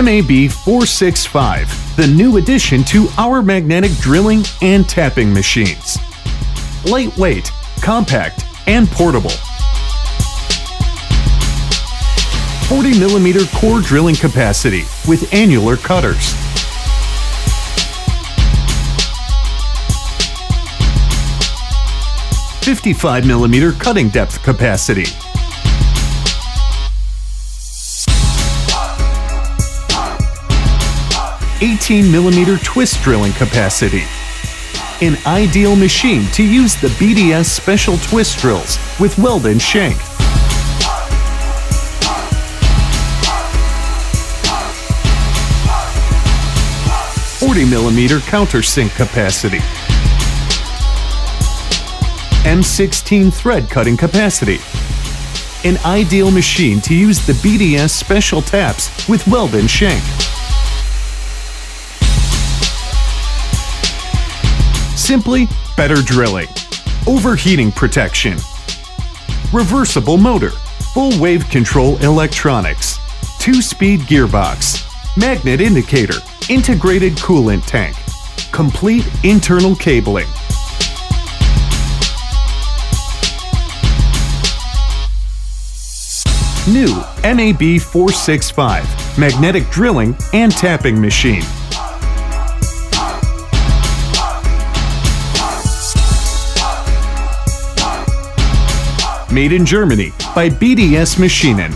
MAB 465, the new addition to our magnetic drilling and tapping machines. Lightweight, compact, and portable. 40mm core drilling capacity with annular cutters. 55mm cutting depth capacity. 18mm twist drilling capacity. An ideal machine to use the BDS special twist drills with weld and shank. 40mm countersink capacity. M16 thread cutting capacity. An ideal machine to use the BDS special taps with weld and shank. Simply better drilling. Overheating protection. Reversible motor. Full wave control electronics. 2-speed gearbox. Magnet indicator. Integrated coolant tank. Complete internal cabling. New MAB 465 magnetic drilling and tapping machine. Made in Germany by BDS Maschinen.